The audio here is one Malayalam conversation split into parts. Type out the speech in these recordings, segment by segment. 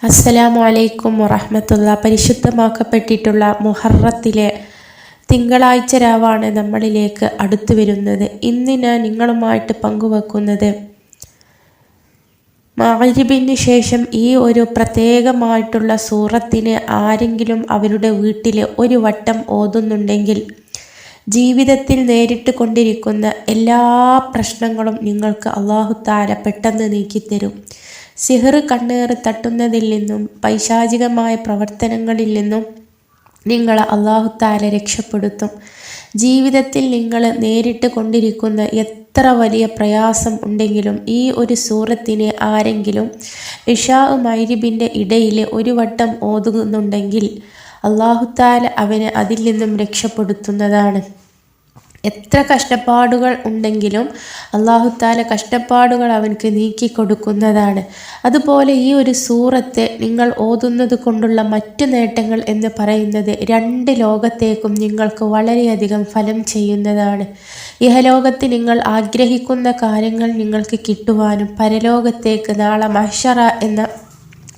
അസ്സലാമു അലൈക്കും വറഹ്മത്തുള്ളാ. പരിശുദ്ധമാക്കപ്പെട്ടിട്ടുള്ള മുഹറത്തിലെ തിങ്കളാഴ്ച രാവാണ് നമ്മളിലേക്ക് അടുത്തു വരുന്നത്. ഇന്ന് ഞാൻ നിങ്ങളുമായിട്ട് പങ്കുവെക്കുന്നത് മഗ്‌രിബിന് ശേഷം ഈ ഒരു പ്രത്യേകമായിട്ടുള്ള സൂറത്തിന് ആരെങ്കിലും അവരുടെ വീട്ടിൽ ഒരു വട്ടം ഓതുന്നുണ്ടെങ്കിൽ ജീവിതത്തിൽ നേരിട്ട് കൊണ്ടിരിക്കുന്ന എല്ലാ പ്രശ്നങ്ങളും നിങ്ങൾക്ക് അല്ലാഹു തആല പെട്ടെന്ന് നീക്കിത്തരും. സിഹർ കണ്ണേറ് തട്ടുന്നതിൽ നിന്നും പൈശാചികമായ പ്രവർത്തനങ്ങളിൽ നിന്നും നിങ്ങൾ അല്ലാഹു തആല രക്ഷപ്പെടുത്തും. ജീവിതത്തിൽ നിങ്ങൾ നേരിട്ട് കൊണ്ടിരിക്കുന്ന എത്ര വലിയ പ്രയാസം ഉണ്ടെങ്കിലും ഈ ഒരു സൂറത്തിനെ ആരെങ്കിലും ഇശാ മഗ്‌രിബിൻ്റെ ഇടയിൽ ഒരു വട്ടം ഓതുന്നുണ്ടെങ്കിൽ അല്ലാഹു തആല അവനെ അതിൽ നിന്നും രക്ഷപ്പെടുത്തുന്നതാണ്. എത്ര കഷ്ടപ്പാടുകൾ ഉണ്ടെങ്കിലും അല്ലാഹു തആല കഷ്ടപ്പാടുകൾ അവൻക്ക് നീക്കി കൊടുക്കുന്നതാണ്. അതുപോലെ ഈ ഒരു സൂറത്ത് നിങ്ങൾ ഓതുന്നത് കൊണ്ടുള്ള മറ്റു നേട്ടങ്ങൾ എന്ന് പറയുന്നത് രണ്ട് ലോകത്തേക്കും നിങ്ങൾക്ക് വളരെയധികം ഫലം ചെയ്യുന്നതാണ്. ഇഹലോകത്ത് നിങ്ങൾ ആഗ്രഹിക്കുന്ന കാര്യങ്ങൾ നിങ്ങൾക്ക് കിട്ടുവാനും പരലോകത്തേക്ക് നാളെ മഹ്ശറ എന്ന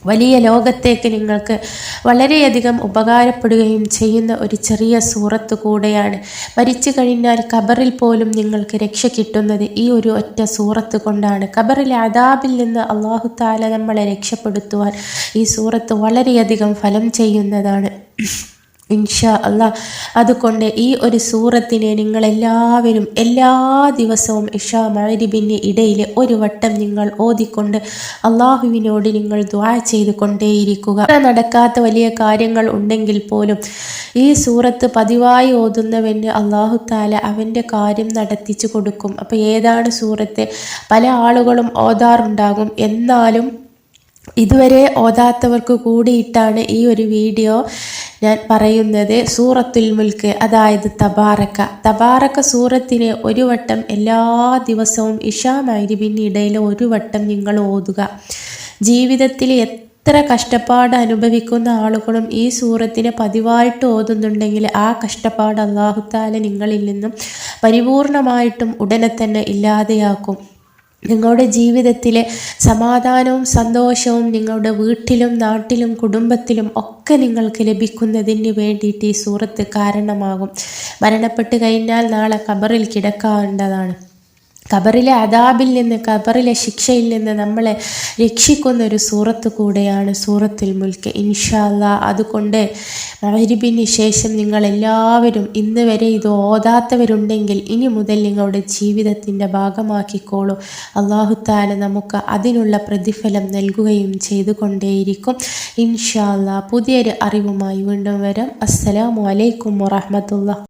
വലിയ ലോകത്തേക്ക് നിങ്ങൾക്ക് വളരെയധികം ഉപകാരപ്പെടുകയും ചെയ്യുന്ന ഒരു ചെറിയ സൂറത്ത് കൂടെയാണ്. മരിച്ചു കഴിഞ്ഞാൽ ഖബറിൽ പോലും നിങ്ങൾക്ക് രക്ഷ കിട്ടുന്നത് ഈ ഒരു ഒറ്റ സൂറത്ത് കൊണ്ടാണ്. ഖബറിലെ അദാബിൽ നിന്ന് അല്ലാഹു തആല നമ്മളെ രക്ഷപ്പെടുത്തുവാൻ ഈ സൂറത്ത് വളരെയധികം ഫലം ചെയ്യുന്നതാണ് ഇൻഷാ അല്ലാഹ്. അതുകൊണ്ട് ഈ ഒരു സൂറത്തിനെ നിങ്ങളെല്ലാവരും എല്ലാ ദിവസവും ഇശാ മഗ്‌രിബിന് ഇടയിൽ ഒരു വട്ടം നിങ്ങൾ ഓതിക്കൊണ്ട് അള്ളാഹുവിനോട് നിങ്ങൾ ദുആ ചെയ്ത് കൊണ്ടേയിരിക്കുക. നടക്കാത്ത വലിയ കാര്യങ്ങൾ ഉണ്ടെങ്കിൽ പോലും ഈ സൂറത്ത് പതിവായി ഓതുന്നവന് അല്ലാഹു തആല അവൻ്റെ കാര്യം നടത്തിച്ചു കൊടുക്കും. അപ്പോൾ ഏതാണ് സൂറത്ത്? പല ആളുകളും ഓതാറുണ്ടാകും, എന്നാലും ഇതുവരെ ഓതാത്തവർക്ക് കൂടിയിട്ടാണ് ഈ ഒരു വീഡിയോ ഞാൻ പറയുന്നത്. സൂറത്തുൽ മുൽക്ക്, അതായത് തബാറക സൂറത്തിനെ ഒരു വട്ടം എല്ലാ ദിവസവും ഇശാ മഗ്‌രിബിന് ഇടയിൽ ഒരു വട്ടം നിങ്ങൾ ഓതുക. ജീവിതത്തിൽ എത്ര കഷ്ടപ്പാട് അനുഭവിക്കുന്ന ആളുകളും ഈ സൂറത്തിനെ പതിവായിട്ട് ഓതുന്നുണ്ടെങ്കിൽ ആ കഷ്ടപ്പാട് അല്ലാഹു തആല നിങ്ങളിൽ നിന്നും പരിപൂർണമായിട്ടും ഉടനെ തന്നെ ഇല്ലാതെയാക്കും. നിങ്ങളുടെ ജീവിതത്തിലെ സമാധാനവും സന്തോഷവും നിങ്ങളുടെ വീട്ടിലും നാട്ടിലും കുടുംബത്തിലും ഒക്കെ നിങ്ങൾക്ക് ലഭിക്കുന്നതിന് വേണ്ടിയിട്ട് ഈ സൂറത്ത് കാരണമാകും. മരണപ്പെട്ട് കഴിഞ്ഞാൽ നാളെ ഖബറിൽ കിടക്കേണ്ടതാണ്. ഖബറിലെ അദാബിൽ നിന്ന്, ഖബറിലെ ശിക്ഷയിൽ നിന്ന് നമ്മളെ രക്ഷിക്കുന്ന ഒരു സൂറത്ത് കൂടെയാണ് സൂറത്തുൽ മുൽക്ക് ഇൻഷാ അല്ലാഹ്. അതുകൊണ്ട് മഗ്‌രിബിന് ശേഷം നിങ്ങളെല്ലാവരും ഇന്ന് വരെ ഇത് ഓതാത്തവരുണ്ടെങ്കിൽ ഇനി മുതൽ നിങ്ങളുടെ ജീവിതത്തിൻ്റെ ഭാഗമാക്കിക്കോളൂ. അല്ലാഹു തആല നമുക്ക് അതിനുള്ള പ്രതിഫലം നൽകുകയും ചെയ്തുകൊണ്ടേയിരിക്കും ഇൻഷാ അല്ലാഹ്. പുതിയൊരു അറിവുമായി വീണ്ടും വരാം. അസ്സലാമു അലൈക്കും വറഹ്മത്തുള്ളാഹി.